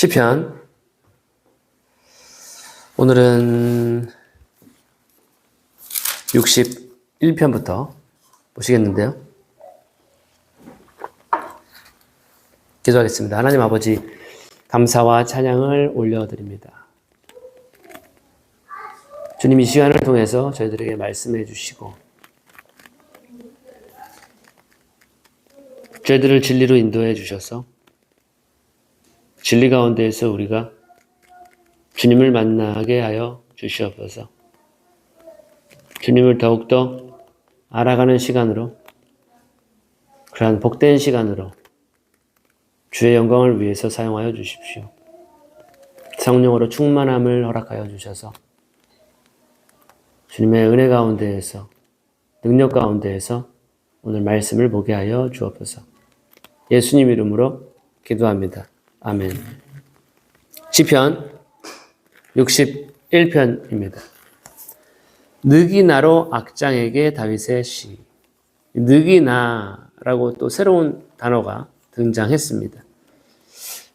시편. 오늘은 61편부터 보시겠는데요. 기도하겠습니다. 하나님 아버지, 감사와 찬양을 올려드립니다. 주님, 이 시간을 통해서 저희들에게 말씀해 주시고 저희들을 진리로 인도해 주셔서 진리 가운데에서 우리가 주님을 만나게 하여 주시옵소서. 주님을 더욱더 알아가는 시간으로, 그러한 복된 시간으로 주의 영광을 위해서 사용하여 주십시오. 성령으로 충만함을 허락하여 주셔서 주님의 은혜 가운데에서, 능력 가운데에서 오늘 말씀을 보게 하여 주옵소서. 예수님 이름으로 기도합니다. 아멘. 시편 61편입니다. 느기나로 악장에게 다윗의 시. 느기나라고 또 새로운 단어가 등장했습니다.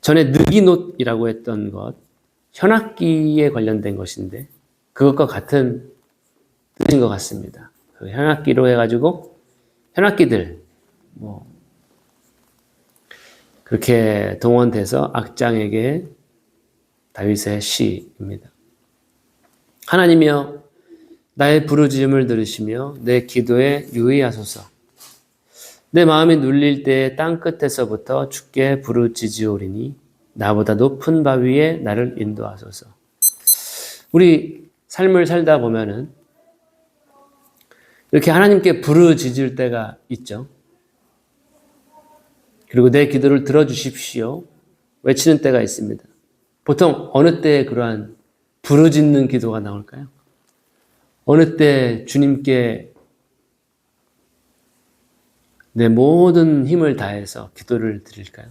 전에 느기노트이라고 했던 것, 현악기에 관련된 것인데 그것과 같은 뜻인 것 같습니다. 그 현악기로 해가지고 현악기들 그렇게 동원돼서 악장에게 다윗의 시입니다. 하나님이여, 나의 부르짖음을 들으시며 내 기도에 유의하소서. 내 마음이 눌릴 때에 땅끝에서부터 주께 부르짖으오리니 나보다 높은 바 위에 나를 인도하소서. 우리 삶을 살다 보면은 이렇게 하나님께 부르짖을 때가 있죠. 그리고 내 기도를 들어주십시오 외치는 때가 있습니다. 보통 어느 때에 그러한 부르짖는 기도가 나올까요? 어느 때 주님께 내 모든 힘을 다해서 기도를 드릴까요?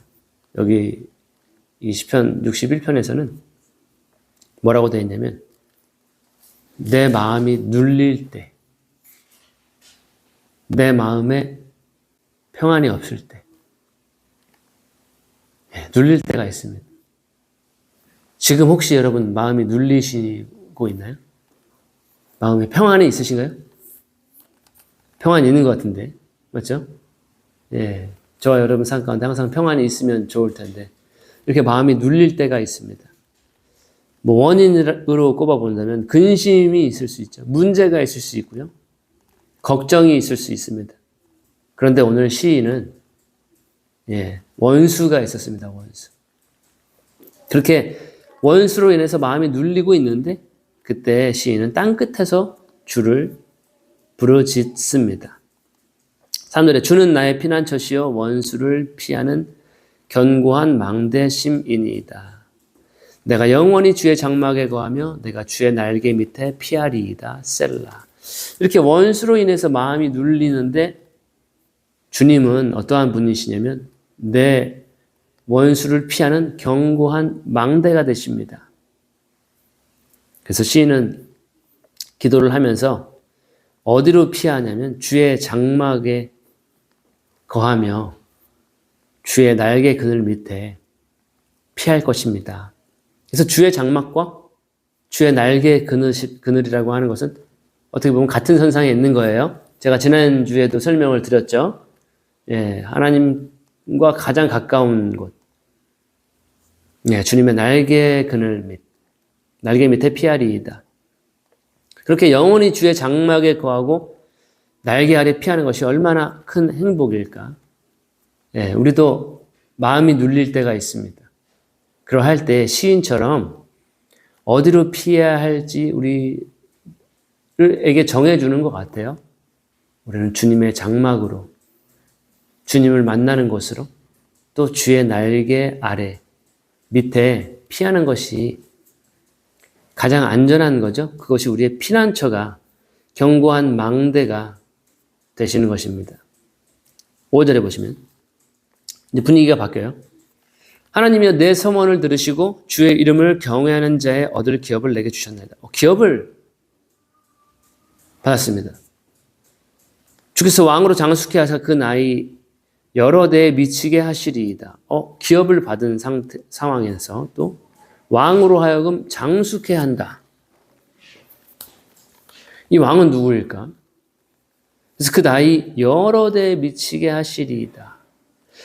여기 이 시편 61편에서는 뭐라고 되어 있냐면 내 마음이 눌릴 때, 내 마음에 평안이 없을 때, 눌릴 때가 있습니다. 지금 혹시 여러분 마음이 눌리시고 있나요? 마음에 평안이 있으신가요? 평안이 있는 것 같은데, 맞죠? 예, 저와 여러분 삶 가운데 항상 평안이 있으면 좋을 텐데 이렇게 마음이 눌릴 때가 있습니다. 원인으로 꼽아본다면 근심이 있을 수 있죠. 문제가 있을 수 있고요. 걱정이 있을 수 있습니다. 그런데 오늘 시인은 원수가 있었습니다. 원수. 그렇게 원수로 인해서 마음이 눌리고 있는데 그때 시인은 땅끝에서 주를 부르짖습니다. 3절에 주는 나의 피난처시요 원수를 피하는 견고한 망대심이니이다. 내가 영원히 주의 장막에 거하며 내가 주의 날개 밑에 피하리이다. 셀라. 이렇게 원수로 인해서 마음이 눌리는데 주님은 어떠한 분이시냐면 내 원수를 피하는 견고한 망대가 되십니다. 그래서 시인은 기도를 하면서 어디로 피하냐면 주의 장막에 거하며 주의 날개 그늘 밑에 피할 것입니다. 그래서 주의 장막과 주의 날개 그늘이라고 하는 것은 어떻게 보면 같은 선상에 있는 거예요. 제가 지난주에도 설명을 드렸죠. 하나님과 가장 가까운 곳. 주님의 날개 그늘 밑, 날개 밑에 피하리이다. 그렇게 영원히 주의 장막에 거하고 날개 아래 피하는 것이 얼마나 큰 행복일까. 우리도 마음이 눌릴 때가 있습니다. 그러할 때 시인처럼 어디로 피해야 할지 우리에게 정해주는 것 같아요. 우리는 주님의 장막으로, 주님을 만나는 곳으로, 또 주의 날개 아래, 밑에 피하는 것이 가장 안전한 거죠. 그것이 우리의 피난처가, 견고한 망대가 되시는 것입니다. 5절에 보시면 이제 분위기가 바뀌어요. 하나님이여 내 서원을 들으시고 주의 이름을 경외하는 자의 얻을 기업을 내게 주셨나이다. 기업을 받았습니다. 주께서 왕으로 장수케 하사 그 나이 여러 대에 미치게 하시리이다. 기업을 받은 상황에서 또 왕으로 하여금 장수케 한다. 이 왕은 누구일까? 그래서 그 나이 여러 대에 미치게 하시리이다.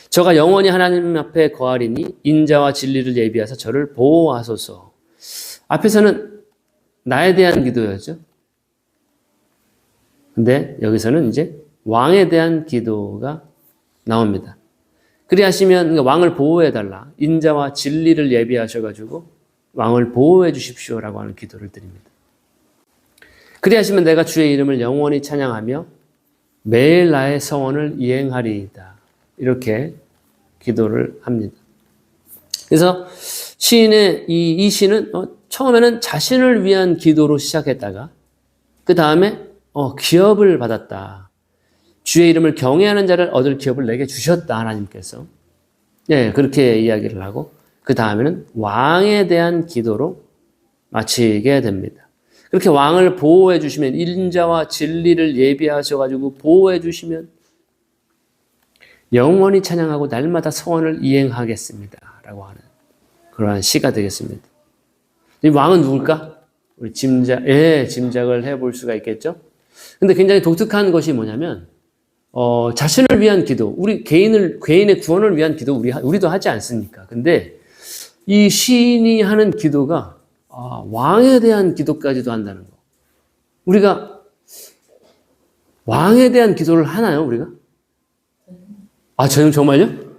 저가 영원히 하나님 앞에 거하리니 인자와 진리를 예비하사 저를 보호하소서. 앞에서는 나에 대한 기도였죠. 근데 여기서는 이제 왕에 대한 기도가 나옵니다. 그리하시면 왕을 보호해달라. 인자와 진리를 예비하셔가지고 왕을 보호해 주십시오라고 하는 기도를 드립니다. 그리하시면 내가 주의 이름을 영원히 찬양하며 매일 나의 서원을 이행하리이다. 이렇게 기도를 합니다. 그래서 시인의 이 시는 처음에는 자신을 위한 기도로 시작했다가 그 다음에 기업을 받았다. 주의 이름을 경외하는 자를 얻을 기업을 내게 주셨다. 하나님께서. 네, 그렇게 이야기를 하고 그 다음에는 왕에 대한 기도로 마치게 됩니다. 그렇게 왕을 보호해 주시면 인자와 진리를 예비하셔가지고 보호해 주시면 영원히 찬양하고 날마다 소원을 이행하겠습니다. 라고 하는 그러한 시가 되겠습니다. 이 왕은 누굴까? 우리 짐작을 해볼 수가 있겠죠? 근데 굉장히 독특한 것이 뭐냐면, 자신을 위한 기도, 개인의 구원을 위한 기도, 우리도 하지 않습니까? 근데 이 시인이 하는 기도가 왕에 대한 기도까지도 한다는 거. 우리가 왕에 대한 기도를 하나요, 우리가? 정말요?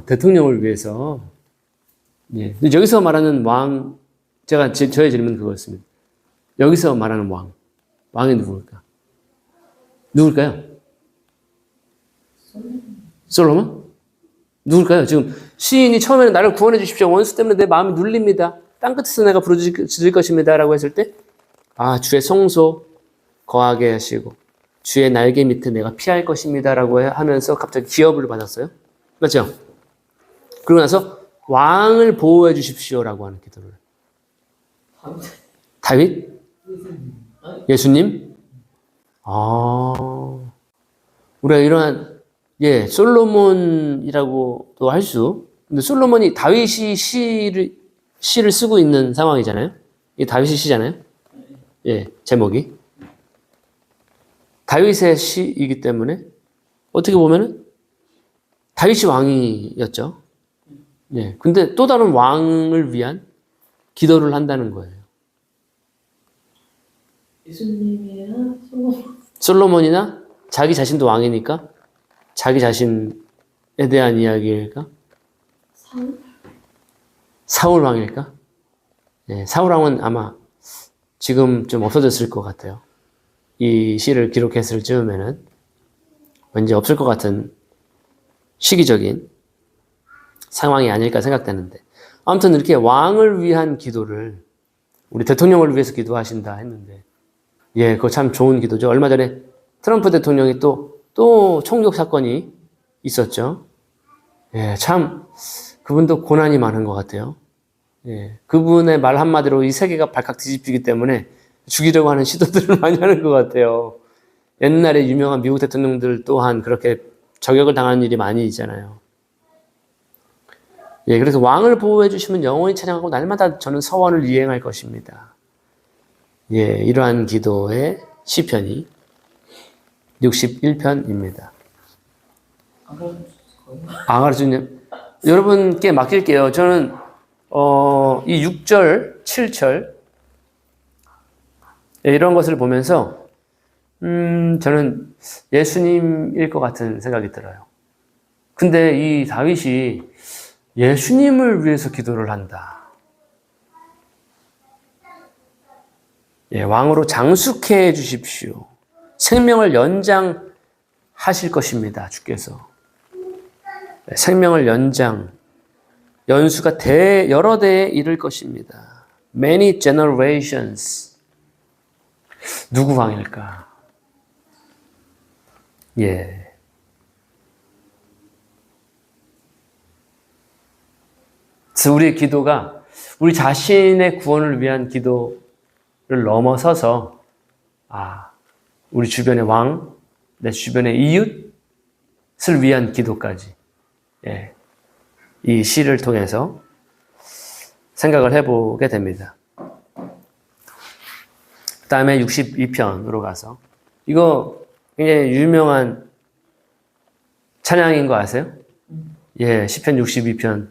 대통령을 위해서. 예. 여기서 말하는 왕, 저의 질문은 그거였습니다. 여기서 말하는 왕이 누굴까요? 솔로몬? 누굴까요? 지금 시인이 처음에는 나를 구원해 주십시오. 원수 때문에 내 마음이 눌립니다. 땅끝에서 내가 부르짖을 것입니다. 라고 했을 때, 주의 성소 거하게 하시고, 주의 날개 밑에 내가 피할 것입니다. 라고 하면서 갑자기 기업을 받았어요. 맞죠? 그러고 나서 왕을 보호해 주십시오. 라고 하는 기도를. 다윗? 예수님? 우리가 이러한, 솔로몬이라고도 할 근데 솔로몬이 다윗이 시를 쓰고 있는 상황이잖아요? 이 다윗의 시잖아요? 제목이. 다윗의 시이기 때문에 어떻게 보면은 다윗이 왕이었죠. 근데 또 다른 왕을 위한 기도를 한다는 거예요. 예수님이야? 솔로몬이나 자기 자신도 왕이니까 자기 자신에 대한 이야기일까? 사울 왕일까? 사울 왕은 아마 지금 좀 없어졌을 것 같아요. 이 시를 기록했을 즈음에는 왠지 없을 것 같은 시기적인 상황이 아닐까 생각되는데, 아무튼 이렇게 왕을 위한 기도를 우리 대통령을 위해서 기도하신다 했는데, 그거 참 좋은 기도죠. 얼마 전에 트럼프 대통령이 또 총격 사건이 있었죠. 참 그분도 고난이 많은 것 같아요. 그분의 말 한마디로 이 세계가 발칵 뒤집히기 때문에 죽이려고 하는 시도들을 많이 하는 것 같아요. 옛날에 유명한 미국 대통령들 또한 그렇게 저격을 당하는 일이 많이 있잖아요. 그래서 왕을 보호해 주시면 영원히 찬양하고 날마다 저는 서원을 이행할 것입니다. 이러한 기도의 시편이 61편입니다. 아가르주님, 여러분께 맡길게요. 저는 이 6절, 7절 이런 것을 보면서 저는 예수님일 것 같은 생각이 들어요. 근데 이 다윗이 예수님을 위해서 기도를 한다. 왕으로 장수케 해 주십시오. 생명을 연장하실 것입니다. 주께서. 생명을 연수가 여러 대에 이를 것입니다. Many generations. 누구 왕일까? 그래서 우리의 기도가 우리 자신의 구원을 위한 기도를 넘어서서 우리 주변의 왕, 내 주변의 이웃을 위한 기도까지 예, 이 시를 통해서 생각을 해보게 됩니다. 그 다음에 62편으로 가서 이거 굉장히 유명한 찬양인 거 아세요? 예, 시편 62편.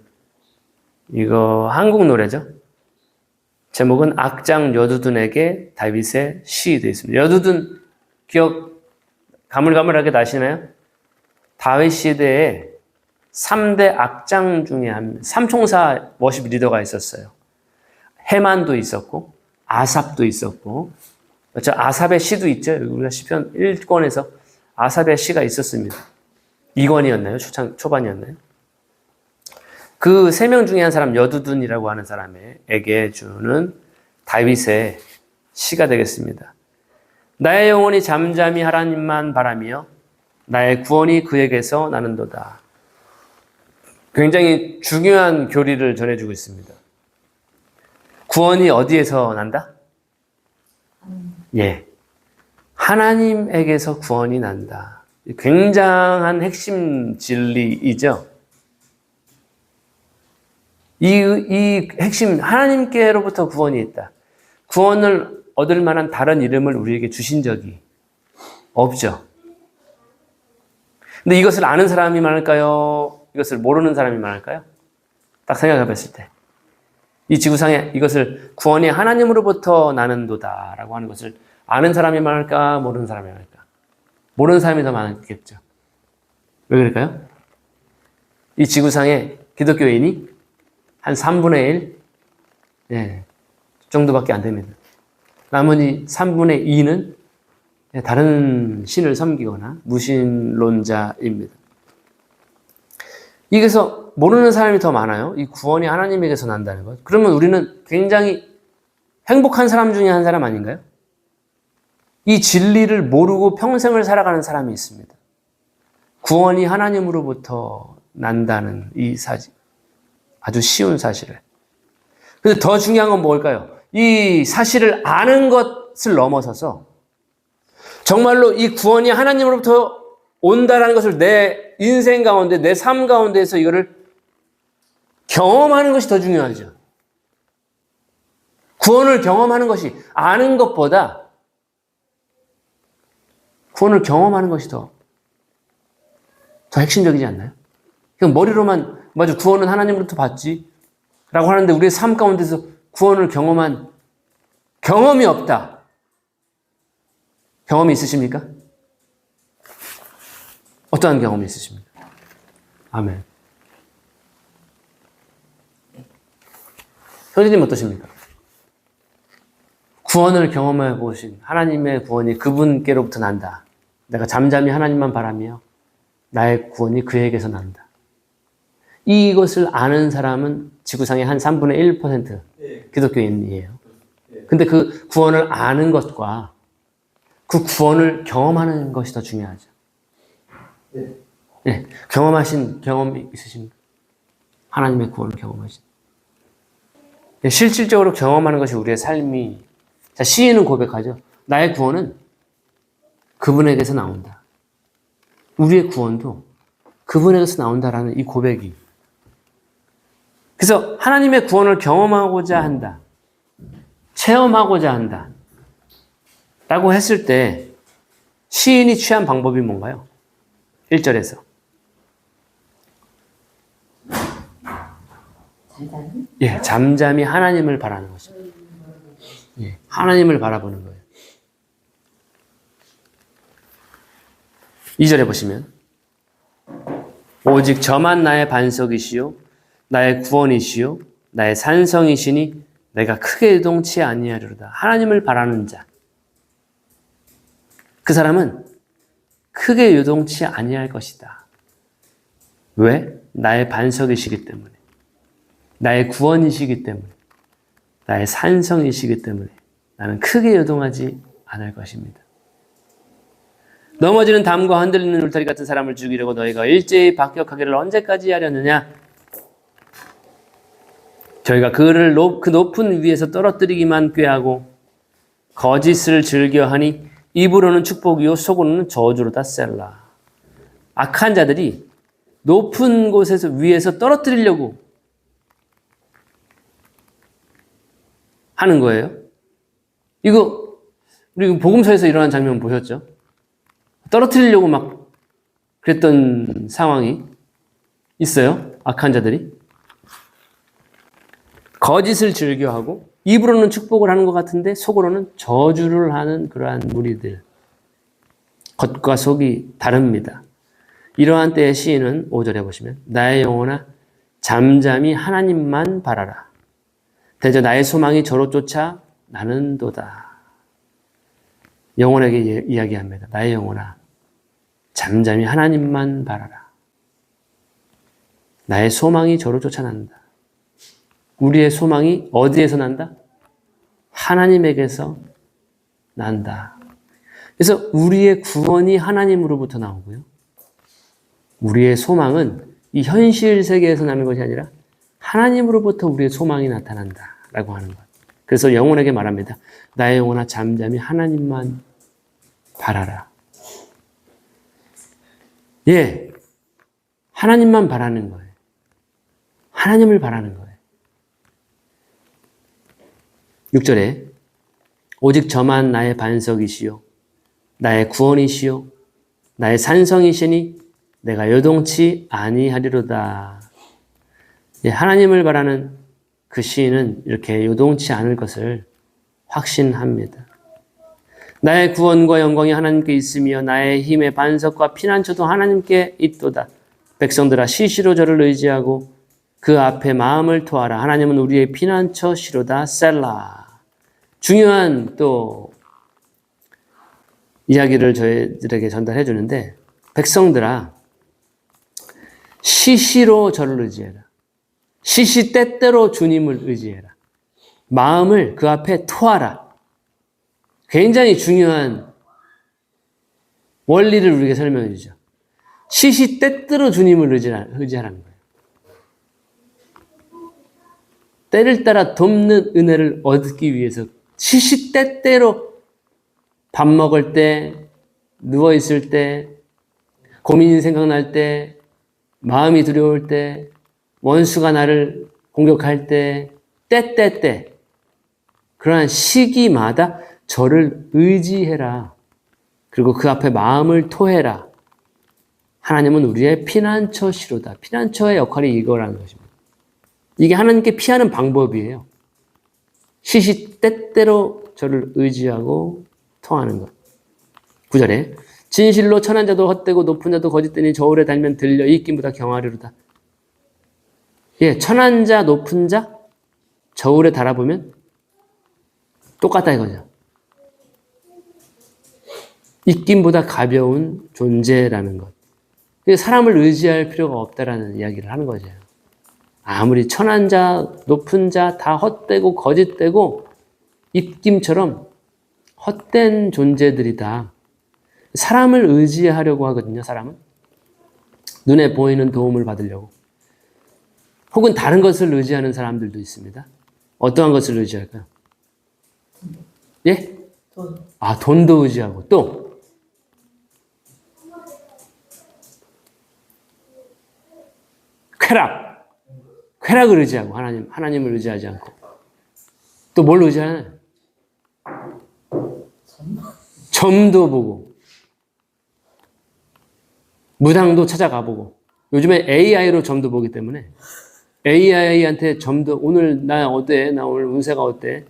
이거 한국 노래죠. 제목은 악장 여두둔에게 다윗의 시 되어 있습니다. 여두둔 기억 가물가물하게 나시나요? 다윗 시대에 3대 악장 중에 한 삼총사 워십 리더가 있었어요. 헤만도 있었고 아삽도 있었고 저 아삽의 시도 있죠. 우리가 시편 1권에서 아삽의 시가 있었습니다. 2권이었나요? 초반이었나요? 그 3명 중에 한 사람 여두둔이라고 하는 사람에게 주는 다윗의 시가 되겠습니다. 나의 영혼이 잠잠히 하나님만 바라며 나의 구원이 그에게서 나는도다. 굉장히 중요한 교리를 전해주고 있습니다. 구원이 어디에서 난다? 예, 하나님에게서 구원이 난다. 굉장한 핵심 진리이죠. 이 핵심, 하나님께로부터 구원이 있다. 구원을 얻을 만한 다른 이름을 우리에게 주신 적이 없죠. 근데 이것을 아는 사람이 많을까요? 이것을 모르는 사람이 많을까요? 딱 생각해 봤을 때. 이 지구상에 이것을 구원이 하나님으로부터 나는도다 라고 하는 것을 아는 사람이 많을까? 모르는 사람이 많을까? 모르는 사람이 더 많겠죠. 왜 그럴까요? 이 지구상에 기독교인이 한 3분의 1 예, 정도밖에 안 됩니다. 나머지 3분의 2는 다른 신을 섬기거나 무신론자입니다. 이게서 모르는 사람이 더 많아요. 이 구원이 하나님에게서 난다는 것. 그러면 우리는 굉장히 행복한 사람 중에 한 사람 아닌가요? 이 진리를 모르고 평생을 살아가는 사람이 있습니다. 구원이 하나님으로부터 난다는 이 사실. 아주 쉬운 사실을. 근데 더 중요한 건 뭘까요? 이 사실을 아는 것을 넘어서서 정말로 이 구원이 하나님으로부터 온다라는 것을 내 인생 가운데, 내 삶 가운데에서 이거를 경험하는 것이 더 중요하죠. 구원을 경험하는 것이, 아는 것보다 구원을 경험하는 것이 더 핵심적이지 않나요? 그냥 머리로만, 맞아, 구원은 하나님으로부터 받지 라고 하는데 우리의 삶 가운데서 구원을 경험한 경험이 없다. 경험이 있으십니까? 어떠한 경험이 있으십니까? 아멘. 형제님 어떠십니까? 구원을 경험해 보신 하나님의 구원이 그분께로부터 난다. 내가 잠잠히 하나님만 바라며 나의 구원이 그에게서 난다. 이것을 아는 사람은 지구상의 한 3분의 1% 기독교인이에요. 근데 그 구원을 아는 것과 그 구원을 경험하는 것이 더 중요하죠. 네. 경험하신 경험이 있으십니까? 하나님의 구원을 경험하신. 네, 실질적으로 경험하는 것이 우리의 삶이. 자, 시인은 고백하죠. 나의 구원은 그분에게서 나온다. 우리의 구원도 그분에게서 나온다라는 이 고백이. 그래서 하나님의 구원을 경험하고자 한다. 체험하고자 한다. 라고 했을 때 시인이 취한 방법이 뭔가요? 1절에서. 잠잠히? 예, 잠잠히 하나님을 바라는 것입니다. 예, 하나님을 바라보는 거예요. 2절에 보시면 오직 저만 나의 반석이시요 나의 구원이시요 나의 산성이시니 내가 크게 요동치 아니하리로다. 하나님을 바라는 자. 그 사람은 크게 요동치 아니할 것이다. 왜? 나의 반석이시기 때문에. 나의 구원이시기 때문에. 나의 산성이시기 때문에 나는 크게 요동하지 않을 것입니다. 넘어지는 담과 흔들리는 울타리 같은 사람을 죽이려고 너희가 일제히 박격하기를 언제까지 하려느냐? 저희가 그를 그 높은 위에서 떨어뜨리기만 꾀하고 거짓을 즐겨하니 입으로는 축복이요 속으로는 저주로다 셀라. 악한 자들이 높은 곳에서 위에서 떨어뜨리려고 하는 거예요. 이거 우리 복음서에서 일어난 장면 보셨죠? 떨어뜨리려고 막 그랬던 상황이 있어요. 악한 자들이 거짓을 즐겨하고 입으로는 축복을 하는 것 같은데 속으로는 저주를 하는 그러한 무리들. 겉과 속이 다릅니다. 이러한 때의 시인은 5절에 보시면 나의 영혼아 잠잠히 하나님만 바라라. 대저 나의 소망이 저로 쫓아 나는도다. 영혼에게 이야기합니다. 나의 영혼아 잠잠히 하나님만 바라라. 나의 소망이 저로 쫓아난다. 우리의 소망이 어디에서 난다? 하나님에게서 난다. 그래서 우리의 구원이 하나님으로부터 나오고요. 우리의 소망은 이 현실 세계에서 나는 것이 아니라 하나님으로부터 우리의 소망이 나타난다라고 하는 것. 그래서 영혼에게 말합니다. 나의 영혼아 잠잠히 하나님만 바라라. 예, 하나님만 바라는 거예요. 하나님을 바라는 거예요. 6절에 오직 저만 나의 반석이시요 나의 구원이시요 나의 산성이시니 내가 요동치 아니하리로다. 예, 하나님을 바라는 그 시인은 이렇게 요동치 않을 것을 확신합니다. 나의 구원과 영광이 하나님께 있으며 나의 힘의 반석과 피난처도 하나님께 있도다. 백성들아 시시로 저를 의지하고 그 앞에 마음을 토하라. 하나님은 우리의 피난처 시로다 셀라. 중요한 또 이야기를 저희들에게 전달해 주는데 백성들아 시시로 저를 의지해라. 시시때때로 주님을 의지해라. 마음을 그 앞에 토하라. 굉장히 중요한 원리를 우리에게 설명해 주죠. 시시때때로 주님을 의지하라는 거예요. 때를 따라 돕는 은혜를 얻기 위해서 시시때때로 밥 먹을 때, 누워있을 때, 고민이 생각날 때, 마음이 두려울 때, 원수가 나를 공격할 때, 때때때 그러한 시기마다 저를 의지해라. 그리고 그 앞에 마음을 토해라. 하나님은 우리의 피난처시로다. 피난처의 역할이 이거라는 것입니다. 이게 하나님께 피하는 방법이에요. 시시때때로 저를 의지하고 통하는 것. 9절에 진실로 천한 자도 헛되고 높은 자도 거짓되니 저울에 달면 들려 이익김보다 경하리로다. 예, 천한 자, 높은 자, 저울에 달아보면 똑같다 이거죠. 입김보다 가벼운 존재라는 것. 사람을 의지할 필요가 없다라는 이야기를 하는 거죠. 아무리 천한 자, 높은 자 다 헛되고 거짓되고 입김처럼 헛된 존재들이다. 사람을 의지하려고 하거든요. 사람은 눈에 보이는 도움을 받으려고. 혹은 다른 것을 의지하는 사람들도 있습니다. 어떠한 것을 의지할까요? 예? 돈. 아, 돈도 의지하고 또 쾌락을 의지하고 하나님을 의지하지 않고 또 뭘 의지하나요? 점도 보고 무당도 찾아가 보고 요즘에 AI로 점도 보기 때문에 AI한테 점도 오늘 나 어때? 나 오늘 운세가 어때?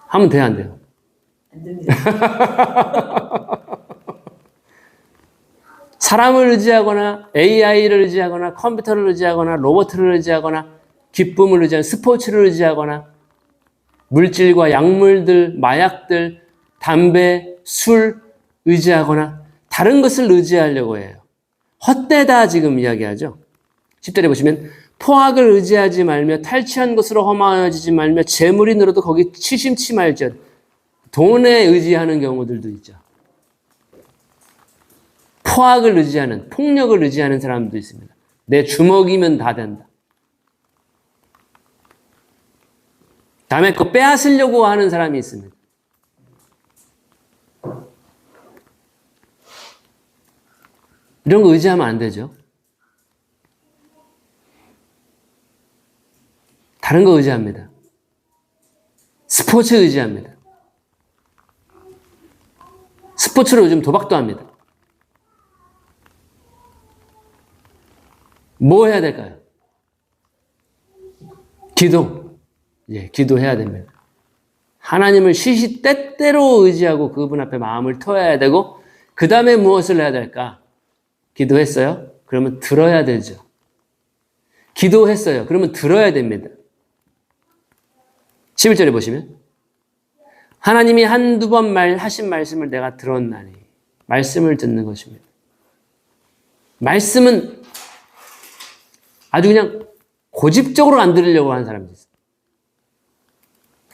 하면 돼요, 안 돼요? 안 됩니다. 사람을 의지하거나 AI를 의지하거나 컴퓨터를 의지하거나 로봇을 의지하거나 기쁨을 의지하거나 스포츠를 의지하거나 물질과 약물들, 마약들, 담배, 술 의지하거나 다른 것을 의지하려고 해요. 헛되다 지금 이야기하죠. 10절에 보시면 포악을 의지하지 말며 탈취한 것으로 허망해지지 말며 재물이 늘어도 거기 치심치 말지어다. 돈에 의지하는 경우들도 있죠. 포악을 의지하는, 폭력을 의지하는 사람도 있습니다. 내 주먹이면 다 된다. 남의 거 빼앗으려고 하는 사람이 있습니다. 이런 거 의지하면 안 되죠. 다른 거 의지합니다. 스포츠 의지합니다. 스포츠로 요즘 도박도 합니다. 뭐 해야 될까요? 기도. 예, 기도해야 됩니다. 하나님을 시시때때로 의지하고 그분 앞에 마음을 터야 되고, 그 다음에 무엇을 해야 될까? 기도했어요? 그러면 들어야 되죠. 기도했어요? 그러면 들어야 됩니다. 11절에 보시면 하나님이 한두 번 하신 말씀을 내가 들었나니, 말씀을 듣는 것입니다. 말씀은 아주 그냥 고집적으로 안 들으려고 하는 사람들이 있어요.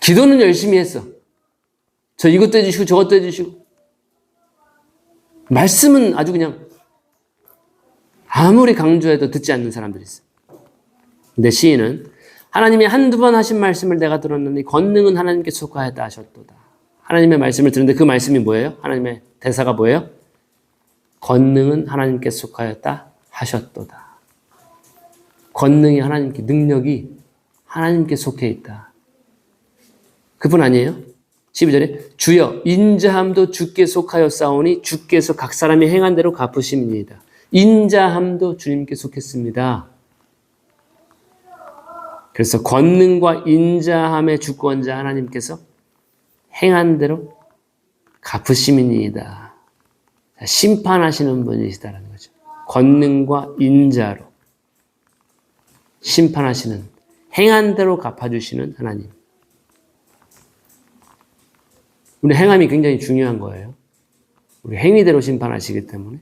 기도는 열심히 했어. 저 이것도 해주시고 저것도 해주시고. 말씀은 아주 그냥 아무리 강조해도 듣지 않는 사람들이 있어요. 근데 시인은 하나님이 한두 번 하신 말씀을 내가 들었느니 권능은 하나님께 속하였다 하셨도다. 하나님의 말씀을 듣는데 그 말씀이 뭐예요? 하나님의 대사가 뭐예요? 권능은 하나님께 속하였다 하셨도다. 권능이 하나님께, 능력이 하나님께 속해 있다. 그분 아니에요? 12절에 주여 인자함도 주께 속하여 싸우니 주께서 각 사람이 행한 대로 갚으심이니이다. 인자함도 주님께 속했습니다. 그래서 권능과 인자함의 주권자 하나님께서 행한 대로 갚으심이니이다. 심판하시는 분이시다라는 거죠. 권능과 인자로 심판하시는, 행한 대로 갚아주시는 하나님. 우리 행함이 굉장히 중요한 거예요. 우리 행위대로 심판하시기 때문에.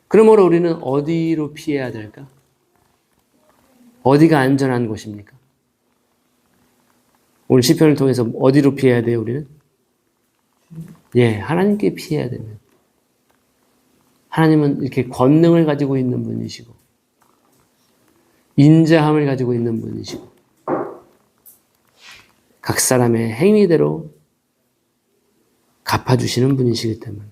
그러므로 우리는 어디로 피해야 될까? 어디가 안전한 곳입니까? 오늘 시편을 통해서 어디로 피해야 돼요, 우리는? 예, 하나님께 피해야 됩니다. 하나님은 이렇게 권능을 가지고 있는 분이시고, 인자함을 가지고 있는 분이시고, 각 사람의 행위대로 갚아주시는 분이시기 때문에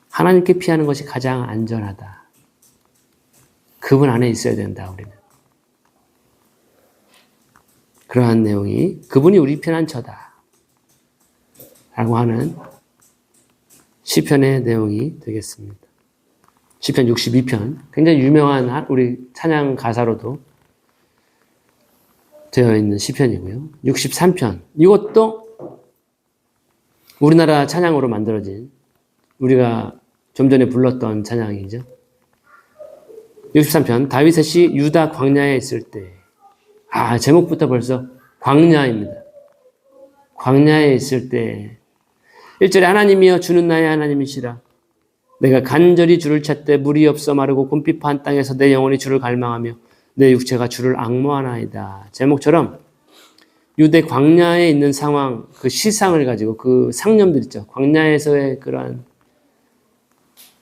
하나님께 피하는 것이 가장 안전하다. 그분 안에 있어야 된다, 우리는. 그러한 내용이 그분이 우리 편한 처다 라고 하는 시편의 내용이 되겠습니다. 시편 62편, 굉장히 유명한 우리 찬양 가사로도 되어 있는 시편이고요. 63편, 이것도 우리나라 찬양으로 만들어진, 우리가 좀 전에 불렀던 찬양이죠. 63편, 다윗의 시 유다 광야에 있을 때. 제목부터 벌써 광야입니다. 광야에 있을 때. 1절에 하나님이여 주는 나의 하나님이시라. 내가 간절히 주를 찾되 물이 없어 마르고 곰핍한 땅에서 내 영혼이 주를 갈망하며 내 육체가 주를 앙모하나이다. 제목처럼 유대 광야에 있는 상황, 그 시상을 가지고 그 상념들 있죠. 광야에서의 그러한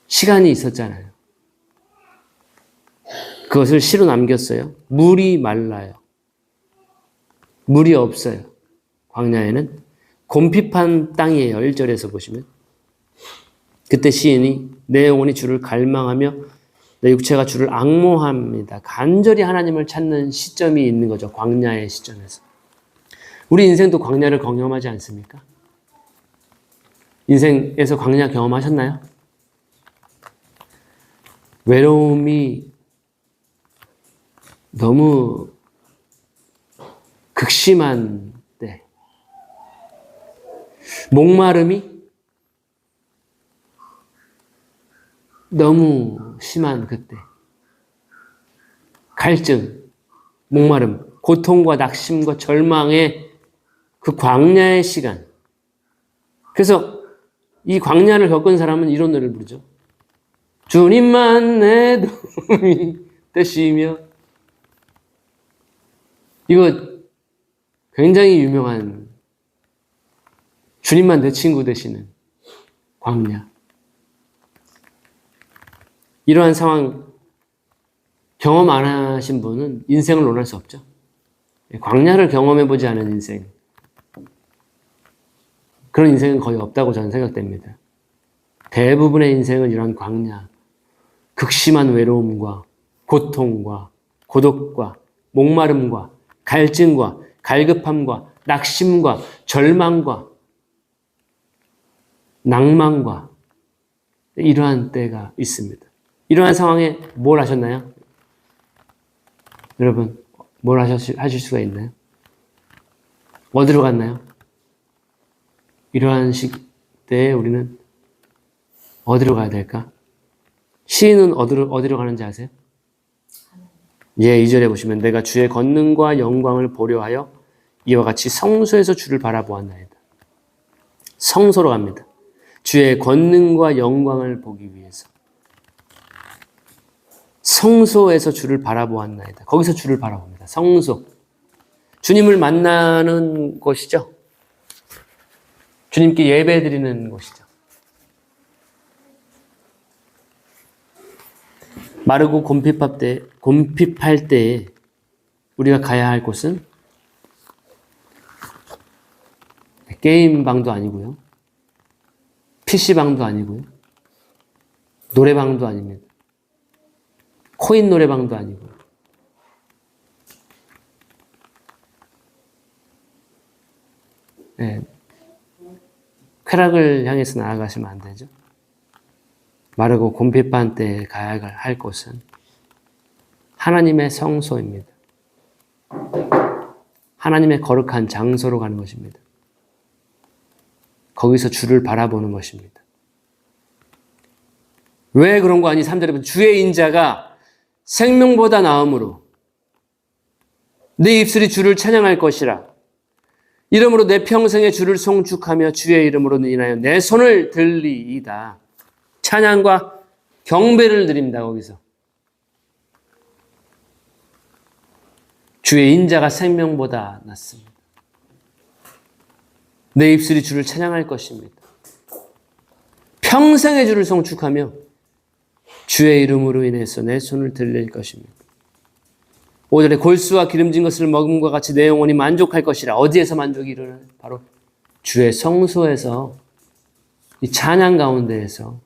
시간이 있었잖아요. 그것을 시로 남겼어요. 물이 말라요. 물이 없어요. 광야에는 곰핍한 땅이에요. 1절에서 보시면. 그때 시인이 내 영혼이 주를 갈망하며 내 육체가 주를 앙모합니다. 간절히 하나님을 찾는 시점이 있는 거죠. 광야의 시점에서. 우리 인생도 광야를 경험하지 않습니까? 인생에서 광야 경험하셨나요? 외로움이 너무 극심한 때, 목마름이 너무 심한 그때, 갈증, 목마름, 고통과 낙심과 절망의 그 광야의 시간. 그래서 이 광야를 겪은 사람은 이런 노래를 부르죠. 주님만 내 도움이 되시며. 이거 굉장히 유명한, 주님만 내 친구 되시는 광야. 이러한 상황 경험 안 하신 분은 인생을 논할 수 없죠. 광야를 경험해보지 않은 인생, 그런 인생은 거의 없다고 저는 생각됩니다. 대부분의 인생은 이런 광야, 극심한 외로움과 고통과 고독과 목마름과 갈증과 갈급함과 낙심과 절망과 낭만과 이러한 때가 있습니다. 이러한 상황에 뭘 하셨나요? 여러분, 뭘 하실 수가 있나요? 어디로 갔나요? 이러한 시대에 우리는 어디로 가야 될까? 시인은 어디로 가는지 아세요? 예, 2절에 보시면 내가 주의 권능과 영광을 보려 하여 이와 같이 성소에서 주를 바라보았나이다. 성소로 갑니다. 주의 권능과 영광을 보기 위해서. 성소에서 주를 바라보았나이다. 거기서 주를 바라봅니다. 성소. 주님을 만나는 곳이죠. 주님께 예배드리는 곳이죠. 마르고 곰핍할 때에 우리가 가야 할 곳은 게임방도 아니고요. PC방도 아니고요. 노래방도 아닙니다. 코인 노래방도 아니고요. 네. 쾌락을 향해서 나아가시면 안 되죠. 마르고 곰핍한 때에 가야 할 곳은 하나님의 성소입니다. 하나님의 거룩한 장소로 가는 것입니다. 거기서 주를 바라보는 것입니다. 왜 그런 거 아니? 3절에 보면 주의 인자가 생명보다 나음으로 내 입술이 주를 찬양할 것이라. 이러므로 내 평생에 주를 송축하며 주의 이름으로 인하여 내 손을 들리이다. 찬양과 경배를 드립니다. 거기서. 주의 인자가 생명보다 낫습니다. 내 입술이 주를 찬양할 것입니다. 평생의 주를 송축하며 주의 이름으로 인해서 내 손을 들릴 것입니다. 5절에 골수와 기름진 것을 먹음과 같이 내 영혼이 만족할 것이라. 어디에서 만족이 일어나요? 바로 주의 성소에서, 이 찬양 가운데에서,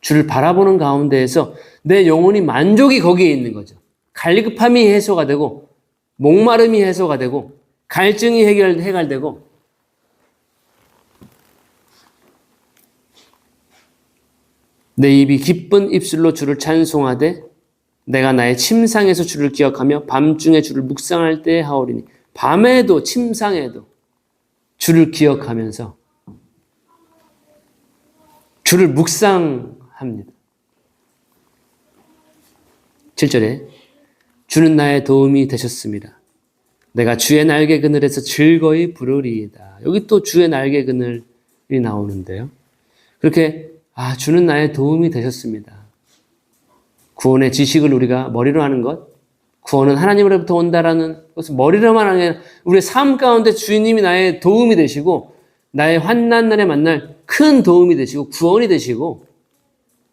주를 바라보는 가운데에서 내 영혼이 만족이 거기에 있는 거죠. 갈급함이 해소가 되고 목마름이 해소가 되고 갈증이 해결되고 내 입이 기쁜 입술로 주를 찬송하되 내가 나의 침상에서 주를 기억하며 밤중에 주를 묵상할 때 하오리니. 밤에도 침상에도 주를 기억하면서 주를 묵상합니다. 7절에 주는 나의 도움이 되셨습니다. 내가 주의 날개 그늘에서 즐거이 부르리이다. 여기 또 주의 날개 그늘이 나오는데요. 그렇게 주는 나의 도움이 되셨습니다. 구원의 지식을 우리가 머리로 하는 것, 구원은 하나님으로부터 온다라는 것을 머리로만 하는 게 아니라 우리의 삶 가운데 주님이 나의 도움이 되시고 나의 환난 날에 만날 큰 도움이 되시고 구원이 되시고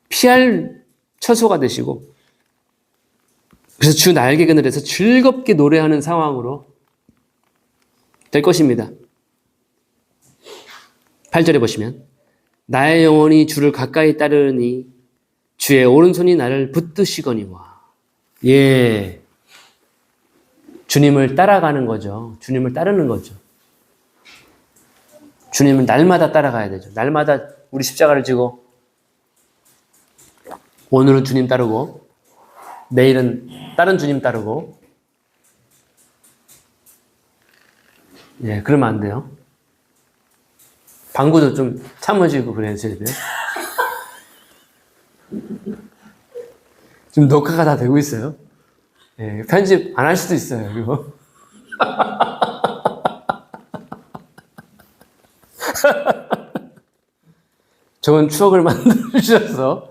피할 처소가 되시고, 그래서 주 날개 그늘에서 즐겁게 노래하는 상황으로 될 것입니다. 8절에 보시면 나의 영혼이 주를 가까이 따르니 주의 오른손이 나를 붙드시거니와. 예, 주님을 따라가는 거죠. 주님을 따르는 거죠. 주님을 날마다 따라가야 되죠. 날마다 우리 십자가를 지고 오늘은 주님 따르고 내일은 다른 주님 따르고, 예, 그러면 안 돼요. 방구도 좀 참으시고 그래야지 돼요. 지금 녹화가 다 되고 있어요. 예, 편집 안 할 수도 있어요, 이거. 좋은 추억을 만들어주셔서,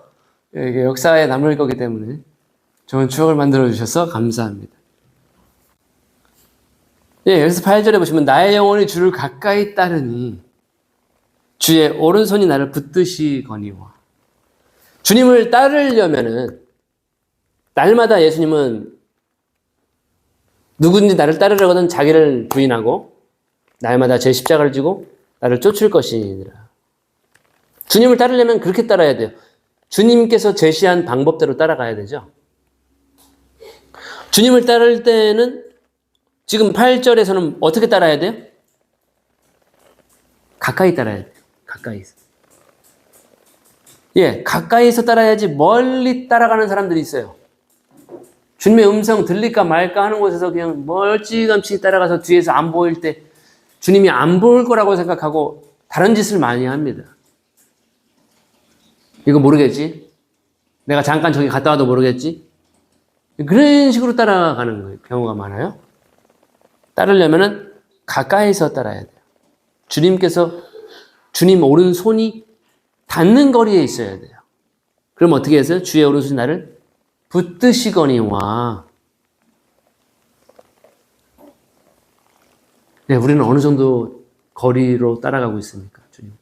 이게 역사에 남을 거기 때문에 좋은 추억을 만들어주셔서 감사합니다. 예, 여기서 8절에 보시면 나의 영혼이 주를 가까이 따르니 주의 오른손이 나를 붙드시거니와. 주님을 따르려면은 날마다 예수님은 누구든지 나를 따르려거든 자기를 부인하고 날마다 제 십자가를 지고 나를 쫓을 것이니라. 주님을 따르려면 그렇게 따라야 돼요. 주님께서 제시한 방법대로 따라가야 되죠. 주님을 따를 때는 지금 8절에서는 어떻게 따라야 돼요? 가까이 따라야 돼요. 가까이서. 예, 가까이서 따라야지 멀리 따라가는 사람들이 있어요. 주님의 음성 들릴까 말까 하는 곳에서 그냥 멀찌감치 따라가서 뒤에서 안 보일 때 주님이 안 보일 거라고 생각하고 다른 짓을 많이 합니다. 이거 모르겠지? 내가 잠깐 저기 갔다 와도 모르겠지? 그런 식으로 따라가는 경우가 많아요. 따르려면은 가까이서 따라야 돼요. 주님 오른손이 닿는 거리에 있어야 돼요. 그럼 어떻게 해서요? 주의 오른손이 나를 붙드시거니와. 네, 우리는 어느 정도 거리로 따라가고 있습니까? 주님.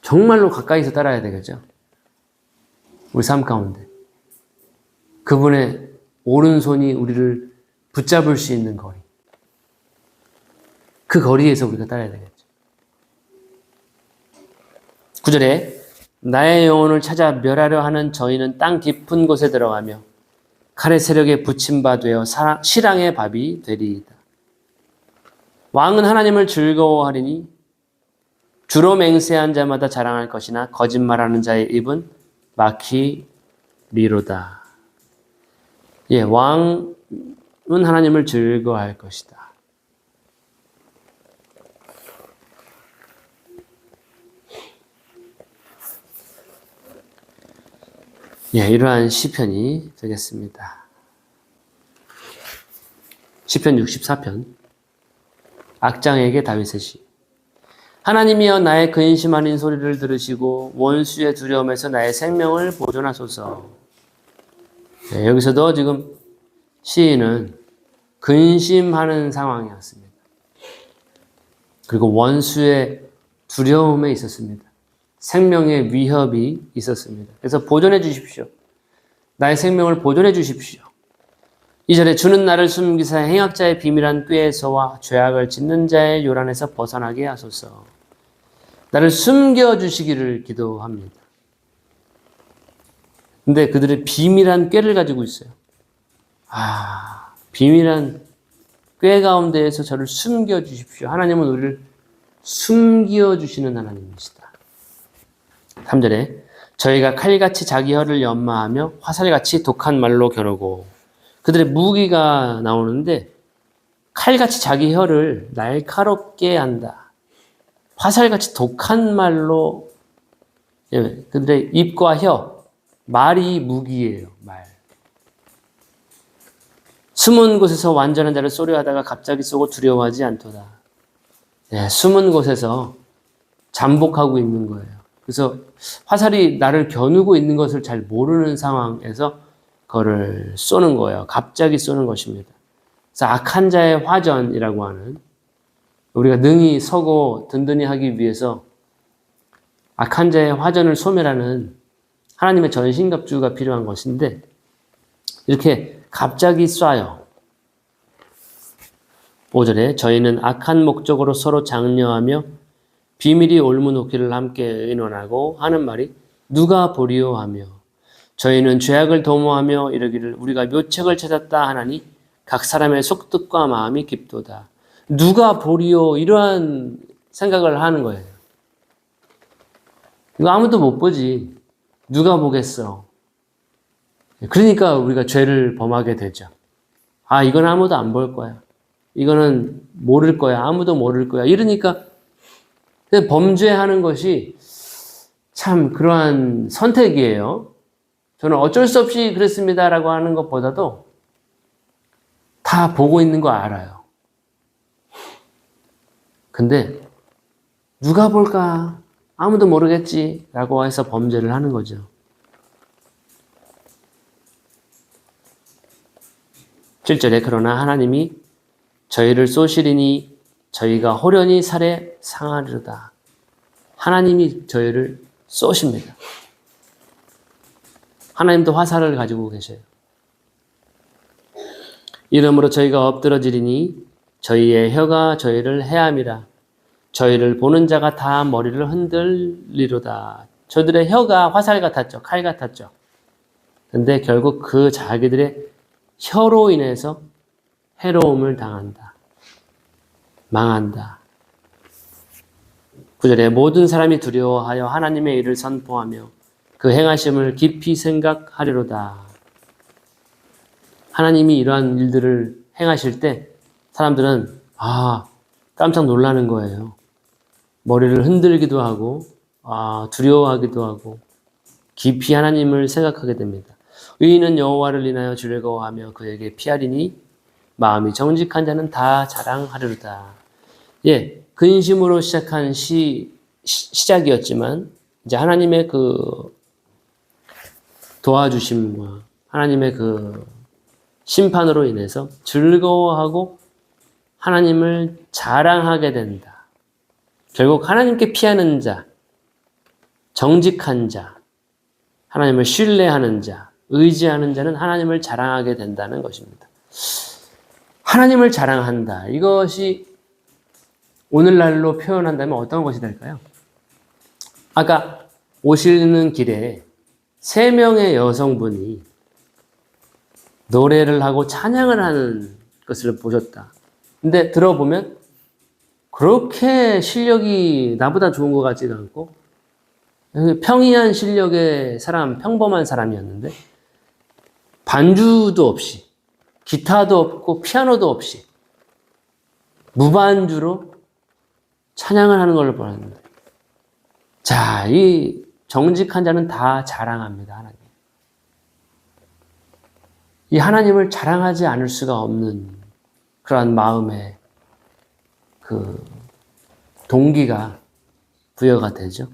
정말로 가까이서 따라야 되겠죠? 우리 삶 가운데. 그분의 오른손이 우리를 붙잡을 수 있는 거리. 그 거리에서 우리가 따라야 되겠죠. 9절에 나의 영혼을 찾아 멸하려 하는 저희는 땅 깊은 곳에 들어가며 칼의 세력에 붙임 바 되어 실랑의 밥이 되리이다. 왕은 하나님을 즐거워하리니 주로 맹세한 자마다 자랑할 것이나 거짓말하는 자의 입은 막히리로다. 예, 왕은 하나님을 즐거워할 것이다. 예, 이러한 시편이 되겠습니다. 시편 64편. 악장에게 다윗의 시. 하나님이여 나의 근심 아닌 소리를 들으시고 원수의 두려움에서 나의 생명을 보존하소서. 네, 여기서도 지금 시인은 근심하는 상황이었습니다. 그리고 원수의 두려움에 있었습니다. 생명의 위협이 있었습니다. 그래서 보존해 주십시오. 나의 생명을 보존해 주십시오. 이절에 주는 나를 숨기사 행악자의 비밀한 꾀에서와 죄악을 짓는 자의 요란에서 벗어나게 하소서. 나를 숨겨주시기를 기도합니다. 근데 그들의 비밀한 꾀를 가지고 있어요. 비밀한 꾀 가운데에서 저를 숨겨주십시오. 하나님은 우리를 숨겨주시는 하나님이시다. 3절에 저희가 칼같이 자기 혀를 연마하며 화살같이 독한 말로 겨누고. 그들의 무기가 나오는데 칼같이 자기 혀를 날카롭게 한다. 화살같이 독한 말로. 그들의 입과 혀, 말이 무기예요. 말. 숨은 곳에서 완전한 자를 쏘려 하다가 갑자기 쏘고 두려워하지 않도다. 네, 숨은 곳에서 잠복하고 있는 거예요. 그래서 화살이 나를 겨누고 있는 것을 잘 모르는 상황에서 그거를 쏘는 거예요. 갑자기 쏘는 것입니다. 그래서 악한 자의 화전이라고 하는, 우리가 능히 서고 든든히 하기 위해서 악한 자의 화전을 소멸하는 하나님의 전신갑주가 필요한 것인데 이렇게 갑자기 쏴요. 5절에 저희는 악한 목적으로 서로 장려하며 비밀이 올무놓기를 함께 의논하고 하는 말이 누가 보리오 하며 저희는 죄악을 도모하며 이르기를 우리가 묘책을 찾았다 하나니 각 사람의 속뜻과 마음이 깊도다. 누가 보리오, 이러한 생각을 하는 거예요. 이거 아무도 못 보지. 누가 보겠어. 그러니까 우리가 죄를 범하게 되죠. 이건 아무도 안 볼 거야. 이거는 모를 거야. 아무도 모를 거야. 이러니까 범죄하는 것이 참 그러한 선택이에요. 저는 어쩔 수 없이 그랬습니다라고 하는 것보다도 다 보고 있는 거 알아요. 근데 누가 볼까? 아무도 모르겠지 라고 해서 범죄를 하는 거죠. 7절에 그러나 하나님이 저희를 쏘시리니 저희가 호련히 살에 상하리로다. 하나님이 저희를 쏘십니다. 하나님도 화살을 가지고 계셔요. 이러므로 저희가 엎드러지리니 저희의 혀가 저희를 해함이라. 저희를 보는 자가 다 머리를 흔들리로다. 저들의 혀가 화살 같았죠. 칼 같았죠. 근데 결국 그 자기들의 혀로 인해서 해로움을 당한다. 망한다. 9절에 모든 사람이 두려워하여 하나님의 일을 선포하며 그 행하심을 깊이 생각하리로다. 하나님이 이러한 일들을 행하실 때 사람들은 깜짝 놀라는 거예요. 머리를 흔들기도 하고 두려워하기도 하고 깊이 하나님을 생각하게 됩니다. 의인은 여호와를 인하여 즐거워하며 그에게 피하리니 마음이 정직한 자는 다 자랑하리로다. 근심으로 시작한 시작이었지만 이제 하나님의 그 도와주심과 하나님의 그 심판으로 인해서 즐거워하고 하나님을 자랑하게 된다. 결국 하나님께 피하는 자, 정직한 자, 하나님을 신뢰하는 자, 의지하는 자는 하나님을 자랑하게 된다는 것입니다. 하나님을 자랑한다. 이것이 오늘날로 표현한다면 어떤 것이 될까요? 아까 오시는 길에 3명의 여성분이 노래를 하고 찬양을 하는 것을 보셨다. 근데 들어보면 그렇게 실력이 나보다 좋은 것 같지도 않고 평이한 실력의 사람, 평범한 사람이었는데 반주도 없이 기타도 없고 피아노도 없이 무반주로 찬양을 하는 걸 보았는데 자, 이 정직한 자는 다 자랑합니다. 하나님. 이 하나님을 자랑하지 않을 수가 없는 그러한 마음의 그 동기가 부여가 되죠.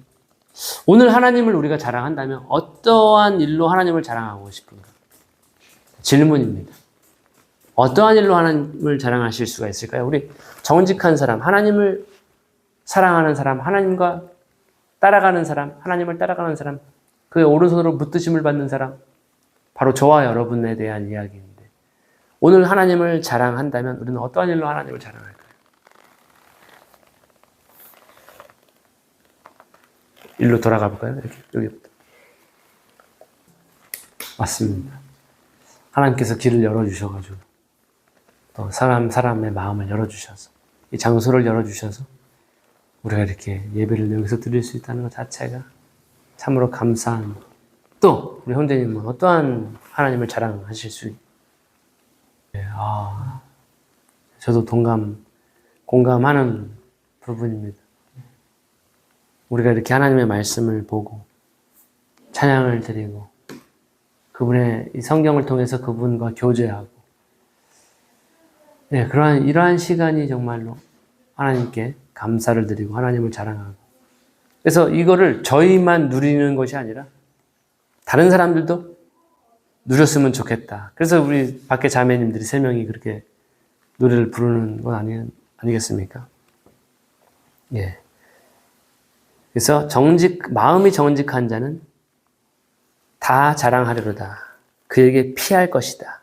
오늘 하나님을 우리가 자랑한다면 어떠한 일로 하나님을 자랑하고 싶은가? 질문입니다. 어떠한 일로 하나님을 자랑하실 수가 있을까요? 우리 정직한 사람, 하나님을 사랑하는 사람, 하나님과 따라가는 사람, 하나님을 따라가는 사람, 그의 오른손으로 붙드심을 받는 사람, 바로 저와 여러분에 대한 이야기인데 오늘 하나님을 자랑한다면 우리는 어떠한 일로 하나님을 자랑할까요? 일로 돌아가 볼까요? 이렇게, 여기부터. 맞습니다. 하나님께서 길을 열어주셔가지고 또 사람의 마음을 열어주셔서 이 장소를 열어주셔서 우리가 이렇게 예배를 여기서 드릴 수 있다는 것 자체가 참으로 감사한. 또 우리 형제님은 어떠한 하나님을 자랑하실 수 저도 공감하는 부분입니다. 우리가 이렇게 하나님의 말씀을 보고 찬양을 드리고 그분의 이 성경을 통해서 그분과 교제하고 이러한 시간이 정말로 하나님께 감사를 드리고 하나님을 자랑하고 그래서 이거를 저희만 누리는 것이 아니라 다른 사람들도 누렸으면 좋겠다. 그래서 우리 밖에 자매님들이 3명이 그렇게 노래를 부르는 건 아니겠습니까? 그래서 마음이 정직한 자는 다 자랑하리로다. 그에게 피할 것이다.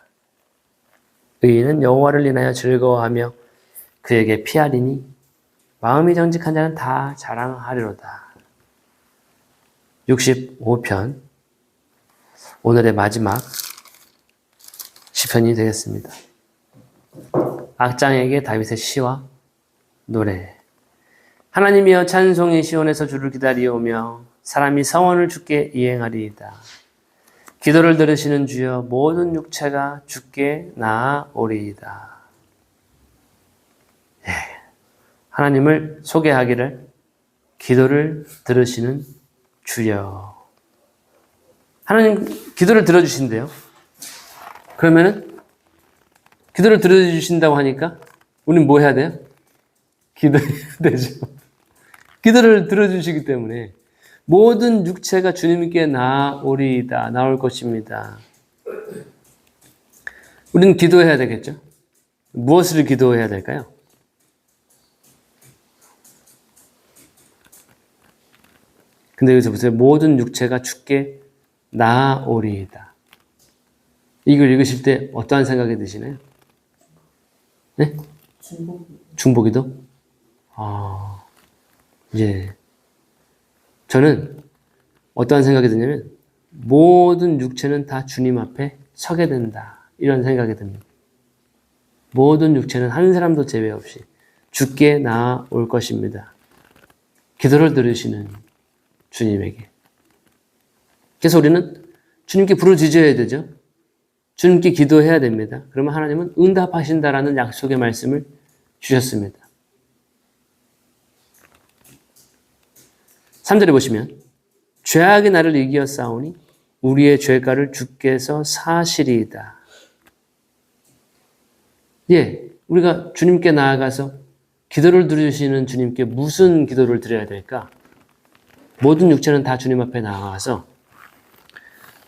의인은 여호와를 인하여 즐거워하며 그에게 피하리니 마음이 정직한 자는 다 자랑하리로다. 65편 오늘의 마지막 시편이 되겠습니다. 악장에게 다윗의 시와 노래. 하나님이여 찬송이 시온에서 주를 기다리오며 사람이 성원을 주께 이행하리이다. 기도를 들으시는 주여 모든 육체가 주께 나아오리이다. 하나님을 소개하기를 기도를 들으시는 주여. 하나님 기도를 들어주신대요. 그러면은 기도를 들어주신다고 하니까 우리는 뭐 해야 돼요? 기도해야 되죠. 기도를 들어주시기 때문에 모든 육체가 주님께 나오리이다. 나올 것입니다. 우리는 기도해야 되겠죠? 무엇을 기도해야 될까요? 근데 여기서 보세요. 모든 육체가 주께 나오리이다. 이걸 읽으실 때 어떠한 생각이 드시나요? 네? 중보기도? 이제 저는 어떠한 생각이 드냐면 모든 육체는 다 주님 앞에 서게 된다. 이런 생각이 듭니다. 모든 육체는 한 사람도 제외 없이 주께 나아올 것입니다. 기도를 들으시는 주님에게. 그래서 우리는 주님께 부르짖어야 되죠. 주님께 기도해야 됩니다. 그러면 하나님은 응답하신다라는 약속의 말씀을 주셨습니다. 3절에 보시면 죄악이 나를 이기어 싸우니 우리의 죄가를 주께서 사시리이다. 예, 우리가 주님께 나아가서 기도를 들으시는 주님께 무슨 기도를 드려야 될까? 모든 육체는 다 주님 앞에 나아가서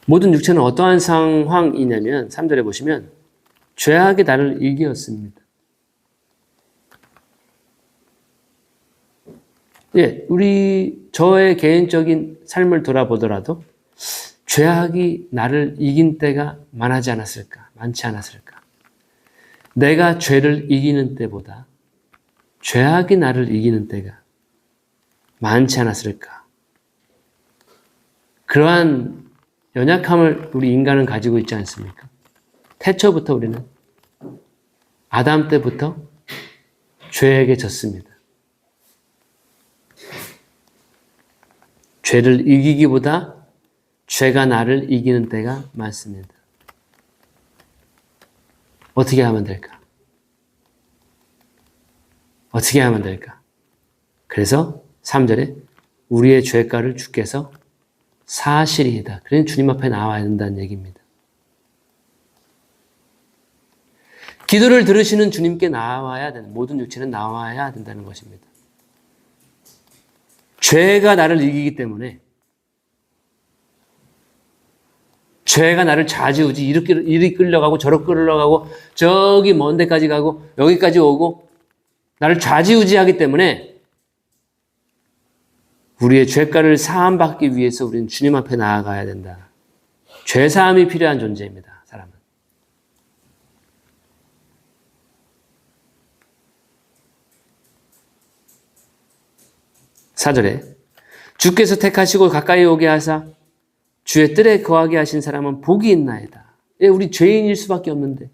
모든 육체는 어떠한 상황이냐면 3절에 보시면 죄악이 나를 이기었습니다. 예, 저의 개인적인 삶을 돌아보더라도 죄악이 나를 이긴 때가 많지 않았을까? 내가 죄를 이기는 때보다 죄악이 나를 이기는 때가 많지 않았을까? 그러한 연약함을 우리 인간은 가지고 있지 않습니까? 태초부터 우리는 아담 때부터 죄에게 졌습니다. 죄를 이기기보다 죄가 나를 이기는 때가 많습니다. 어떻게 하면 될까? 그래서 3절에 우리의 죄가를 주께서 사시리이다. 그러니 주님 앞에 나와야 된다는 얘기입니다. 기도를 들으시는 주님께 나와야 되는, 모든 육체는 나와야 된다는 것입니다. 죄가 나를 이기기 때문에 죄가 나를 좌지우지 이리 끌려가고 저리 끌려가고 저기 먼 데까지 가고 여기까지 오고 나를 좌지우지하기 때문에 우리의 죄가를 사함받기 위해서 우리는 주님 앞에 나아가야 된다. 죄사함이 필요한 존재입니다. 사람은. 사절에 주께서 택하시고 가까이 오게 하사 주의 뜰에 거하게 하신 사람은 복이 있나이다. 예, 우리 죄인일 수밖에 없는데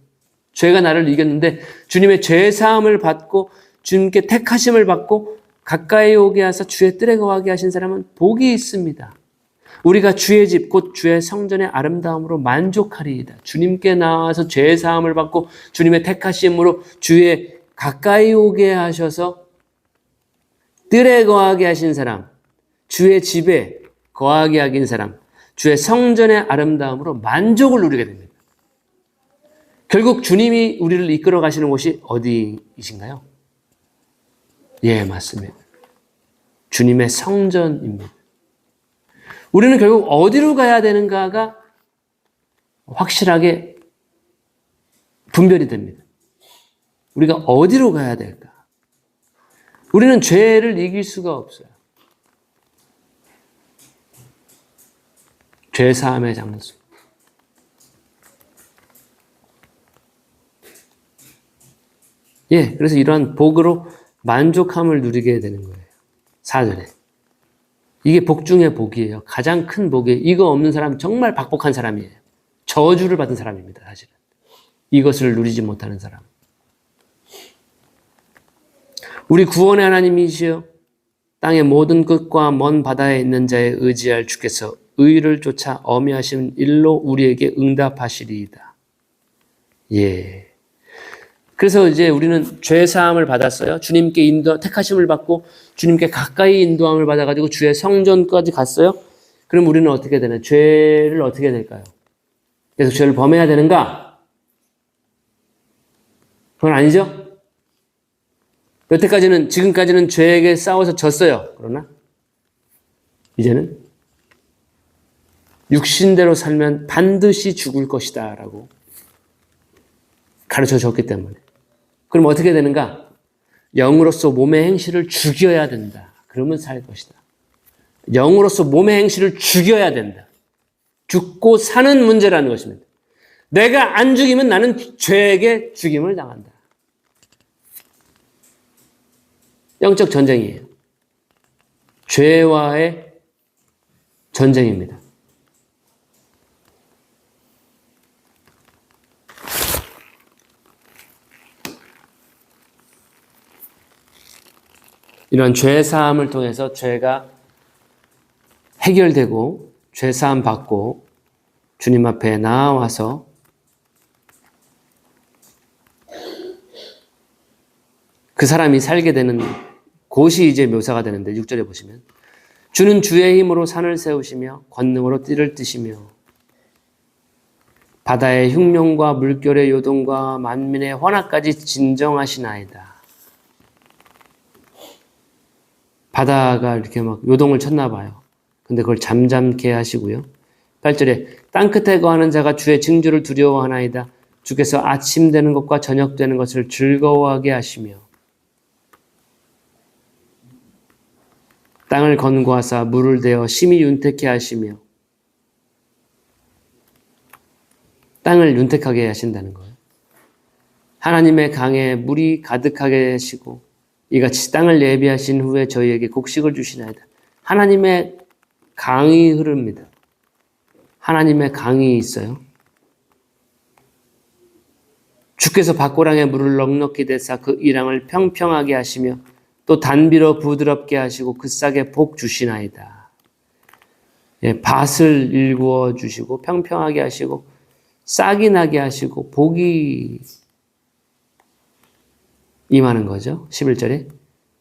죄가 나를 이겼는데 주님의 죄사함을 받고 주님께 택하심을 받고 가까이 오게 하사 주의 뜰에 거하게 하신 사람은 복이 있습니다. 우리가 주의 집 곧 주의 성전의 아름다움으로 만족하리이다. 주님께 나와서 죄사함을 받고 주님의 택하심으로 주의 가까이 오게 하셔서 뜰에 거하게 하신 사람, 주의 집에 거하게 하신 사람, 주의 성전의 아름다움으로 만족을 누리게 됩니다. 결국 주님이 우리를 이끌어 가시는 곳이 어디이신가요? 예, 맞습니다. 주님의 성전입니다. 우리는 결국 어디로 가야 되는가가 확실하게 분별이 됩니다. 우리가 어디로 가야 될까? 우리는 죄를 이길 수가 없어요. 죄사함의 장소. 예, 그래서 이러한 복으로 만족함을 누리게 되는 거예요. 4절에. 이게 복 중의 복이에요. 가장 큰 복이에요. 이거 없는 사람 정말 박복한 사람이에요. 저주를 받은 사람입니다, 사실은. 이것을 누리지 못하는 사람. 우리 구원의 하나님이시여 땅의 모든 끝과 먼 바다에 있는 자에 의지할 주께서 의를 쫓아 어미하신 일로 우리에게 응답하시리이다. 예. 그래서 이제 우리는 죄사함을 받았어요. 주님께 택하심을 받고 주님께 가까이 인도함을 받아가지고 주의 성전까지 갔어요. 그럼 우리는 어떻게 되나? 죄를 어떻게 될까요? 계속 죄를 범해야 되는가? 그건 아니죠? 지금까지는 죄에게 싸워서 졌어요. 그러나 이제는 육신대로 살면 반드시 죽을 것이다 라고 가르쳐 줬기 때문에. 그럼 어떻게 되는가? 영으로서 몸의 행실을 죽여야 된다. 그러면 살 것이다. 영으로서 몸의 행실을 죽여야 된다. 죽고 사는 문제라는 것입니다. 내가 안 죽이면 나는 죄에게 죽임을 당한다. 영적 전쟁이에요. 죄와의 전쟁입니다. 이런 죄 사함을 통해서 죄가 해결되고 죄 사함 받고 주님 앞에 나와서 그 사람이 살게 되는 곳이 이제 묘사가 되는데 6절에 보시면 주는 주의 힘으로 산을 세우시며 권능으로 띠를 뜨시며 바다의 흉룡과 물결의 요동과 만민의 환화까지 진정하시나이다. 바다가 이렇게 막 요동을 쳤나 봐요. 근데 그걸 잠잠케 하시고요. 8절에 땅끝에 거하는 자가 주의 징조를 두려워하나이다. 주께서 아침 되는 것과 저녁 되는 것을 즐거워하게 하시며 땅을 건고하사 물을 대어 심히 윤택케 하시며 땅을 윤택하게 하신다는 거예요. 하나님의 강에 물이 가득하게 하시고 이같이 땅을 예비하신 후에 저희에게 곡식을 주시나이다. 하나님의 강이 흐릅니다. 하나님의 강이 있어요. 주께서 밭고랑에 물을 넉넉히 대사 그 이랑을 평평하게 하시며 또 단비로 부드럽게 하시고 그 싹에 복 주시나이다. 예, 밭을 일구어 주시고 평평하게 하시고 싹이 나게 하시고 복이 임하는 거죠. 11절에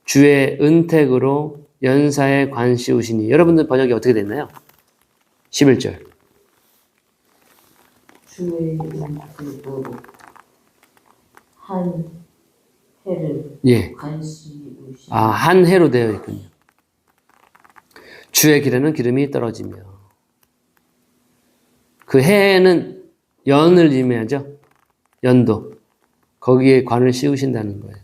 주의 은택으로 연사에 관시우시니 여러분들 번역이 어떻게 됐나요? 11절 주의 은택으로 한 해를 예. 관시우시니 한 해로 되어 있군요. 주의 길에는 기름이 떨어지며 그 해에는 연을 의미하죠. 연도. 거기에 관을 씌우신다는 거예요.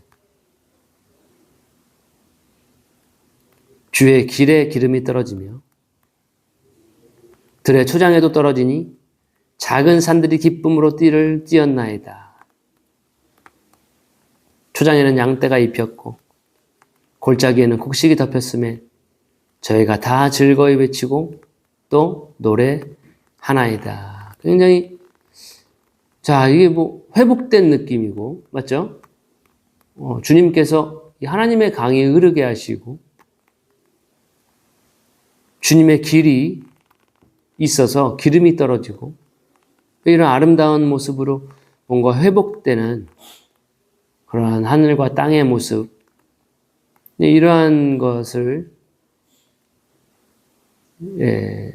주의 길에 기름이 떨어지며 들의 초장에도 떨어지니 작은 산들이 기쁨으로 띠를 띄었나이다. 초장에는 양떼가 입혔고 골짜기에는 곡식이 덮였음에 저희가 다 즐거이 외치고 또 노래하나이다. 굉장히 이게 뭐 회복된 느낌이고 맞죠? 주님께서 하나님의 강이 흐르게 하시고 주님의 길이 있어서 기름이 떨어지고 이런 아름다운 모습으로 뭔가 회복되는 그러한 하늘과 땅의 모습 이러한 것을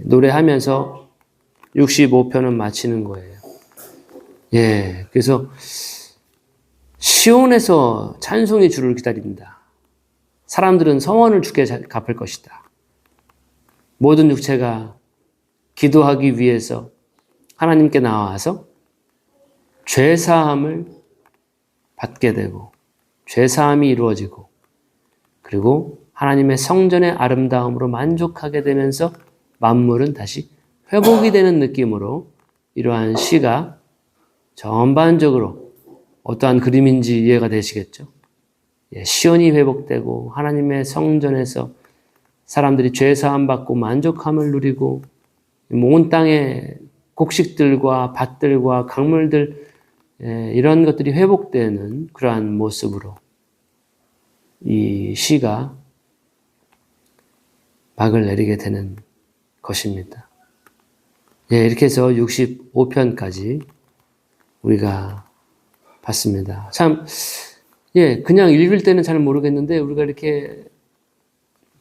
노래하면서 65편은 마치는 거예요. 그래서 시온에서 찬송이 주를 기다린다. 사람들은 성원을 주께 갚을 것이다. 모든 육체가 기도하기 위해서 하나님께 나와서 죄사함을 받게 되고 죄사함이 이루어지고 그리고 하나님의 성전의 아름다움으로 만족하게 되면서 만물은 다시 회복이 되는 느낌으로 이러한 시가 전반적으로 어떠한 그림인지 이해가 되시겠죠? 시온이 회복되고 하나님의 성전에서 사람들이 죄사함 받고 만족함을 누리고 온 땅의 곡식들과 밭들과 강물들 이런 것들이 회복되는 그러한 모습으로 이 시가 막을 내리게 되는 것입니다. 이렇게 해서 65편까지 우리가 봤습니다. 참, 그냥 읽을 때는 잘 모르겠는데 우리가 이렇게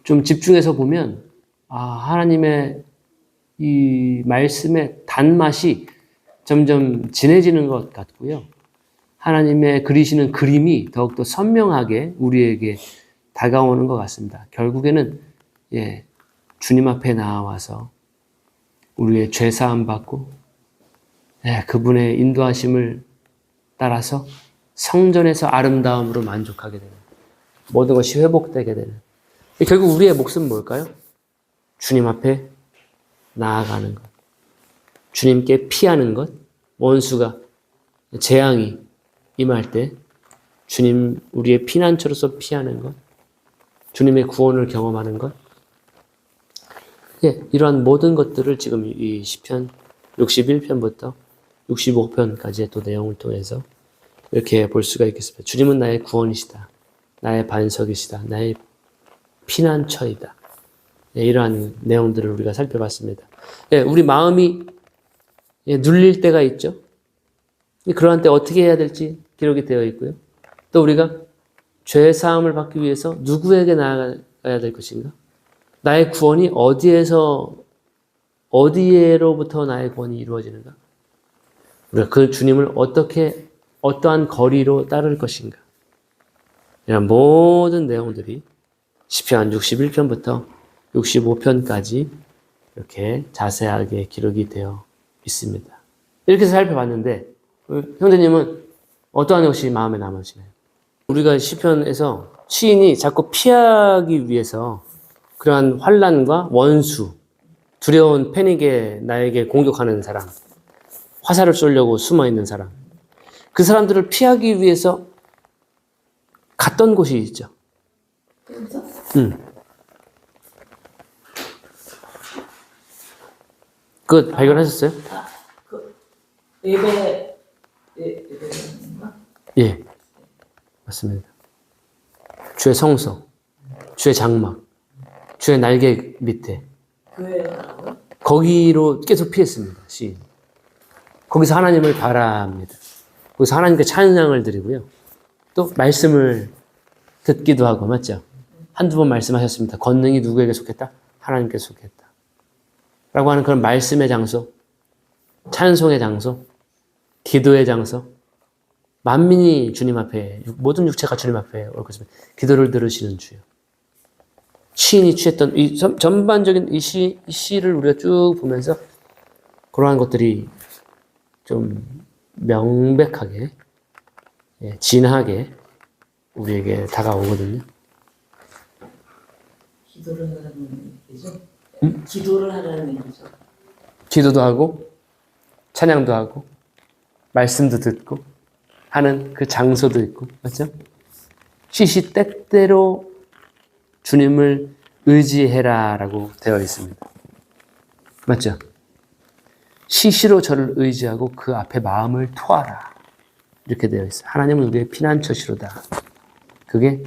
좀 집중해서 보면 하나님의 이 말씀의 단맛이 점점 진해지는 것 같고요. 하나님의 그리시는 그림이 더욱더 선명하게 우리에게 다가오는 것 같습니다. 결국에는 주님 앞에 나와서 우리의 죄사함 받고 그분의 인도하심을 따라서 성전에서 아름다움으로 만족하게 되는 모든 것이 회복되게 되는 결국 우리의 몫은 뭘까요? 주님 앞에 나아가는 것, 주님께 피하는 것, 원수가 재앙이 임할 때 주님 우리의 피난처로서 피하는 것, 주님의 구원을 경험하는 것, 예, 이러한 모든 것들을 지금 이 시편 61편부터 65편까지의 또 내용을 통해서 이렇게 볼 수가 있겠습니다. 주님은 나의 구원이시다. 나의 반석이시다. 나의 피난처이다. 예, 이러한 내용들을 우리가 살펴봤습니다. 예, 우리 마음이 눌릴 때가 있죠. 그러한 때 어떻게 해야 될지 기록이 되어 있고요. 또 우리가 죄 사함을 받기 위해서 누구에게 나아가야 될 것인가? 나의 구원이 어디에로부터 나의 구원이 이루어지는가? 우리가 그 주님을 어떠한 거리로 따를 것인가? 이런 모든 내용들이 시편 61편부터 65편까지 이렇게 자세하게 기록이 되어 있습니다. 이렇게 해서 살펴봤는데 형제님은 어떠한 것이 마음에 남으시나요? 우리가 시편에서 시인이 자꾸 피하기 위해서 그러한 환난과 원수, 두려운 패닉에 나에게 공격하는 사람, 화살을 쏘려고 숨어있는 사람, 그 사람들을 피하기 위해서 갔던 곳이 있죠. 그거 발견하셨어요? 예배인가? 예, 맞습니다. 주의 성소, 주의 장막, 주의 날개 밑에 교회라고요? 거기로 계속 피했습니다. 시인. 거기서 하나님을 바라합니다. 거기서 하나님께 찬양을 드리고요. 또 말씀을 듣기도 하고, 맞죠? 한두 번 말씀하셨습니다. 권능이 누구에게 속했다? 하나님께 속했다. 라고 하는 그런 말씀의 장소, 찬송의 장소, 기도의 장소, 만민이 주님 앞에, 모든 육체가 주님 앞에 올 것입니다. 기도를 들으시는 주요. 시인이 취했던 이 전반적인 이 시를 우리가 쭉 보면서 그러한 것들이 좀 명백하게, 진하게 우리에게 다가오거든요. 기도를 하라는 얘기죠? 기도를 하라는 얘기죠? 기도도 하고 찬양도 하고 말씀도 듣고 하는 그 장소도 있고, 맞죠? 시시 때때로 주님을 의지해라라고 되어 있습니다. 맞죠? 시시로 저를 의지하고 그 앞에 마음을 토하라. 이렇게 되어 있어요. 하나님은 우리의 피난처시로다. 그게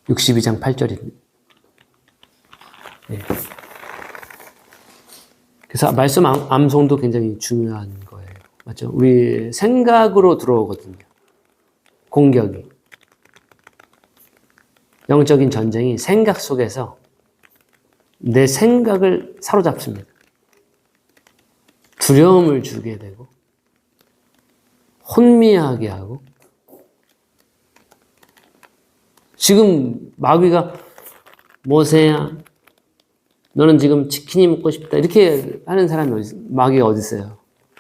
62장 8절입니다. 네. 그래서 말씀 암송도 굉장히 중요한 거예요. 맞죠? 우리 생각으로 들어오거든요. 공격이. 영적인 전쟁이 생각 속에서 내 생각을 사로잡습니다. 두려움을 주게 되고 혼미하게 하고 지금 마귀가 모세야 너는 지금 치킨이 먹고 싶다 이렇게 하는 사람이 마귀가 어디 있어요?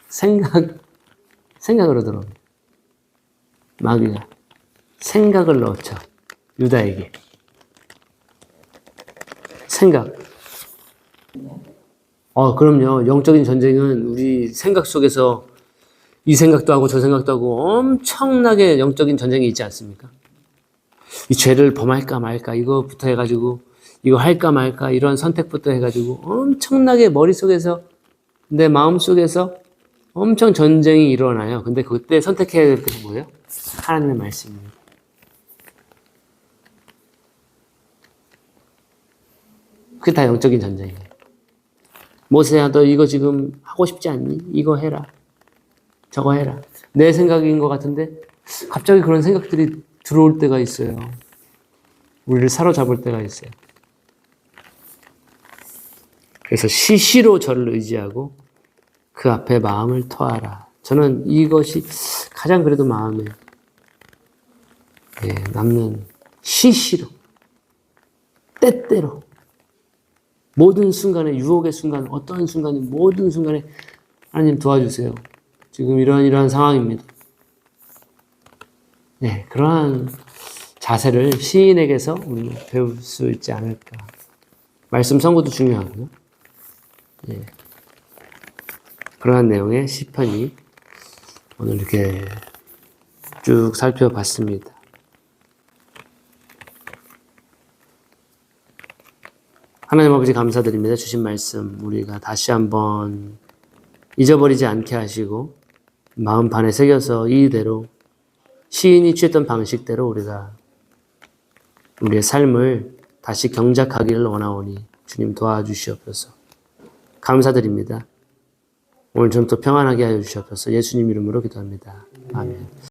생각으로 들어옵니다. 마귀가 생각을 넣죠. 유다에게 생각. 그럼요. 영적인 전쟁은 우리 생각 속에서 이 생각도 하고 저 생각도 하고 엄청나게 영적인 전쟁이 있지 않습니까? 이 죄를 범할까 말까 이거부터 해가지고 이거 할까 말까 이런 선택부터 해가지고 엄청나게 머릿속에서 내 마음속에서 엄청 전쟁이 일어나요. 근데 그때 선택해야 될 것이 뭐예요? 하나님의 말씀입니다. 그게 다 영적인 전쟁이에요. 모세야 너 이거 지금 하고 싶지 않니? 이거 해라. 저거 해라. 내 생각인 것 같은데 갑자기 그런 생각들이 들어올 때가 있어요. 우리를 사로잡을 때가 있어요. 그래서 시시로 저를 의지하고 그 앞에 마음을 토하라. 저는 이것이 가장 그래도 마음에 남는 시시로 때때로 모든 순간에 유혹의 순간 어떤 순간에 모든 순간에 하나님 도와주세요. 지금 이러한 상황입니다. 그러한 자세를 시인에게서 우리 배울 수 있지 않을까. 말씀 선고도 중요하고요. 그러한 내용의 시편이 오늘 이렇게 쭉 살펴봤습니다. 하나님 아버지 감사드립니다. 주신 말씀 우리가 다시 한번 잊어버리지 않게 하시고 마음 반에 새겨서 이대로 시인이 취했던 방식대로 우리가 우리의 삶을 다시 경작하기를 원하오니 주님 도와주시옵소서. 감사드립니다. 오늘 좀 더 평안하게 하여 주시옵소서. 예수님 이름으로 기도합니다. 아멘.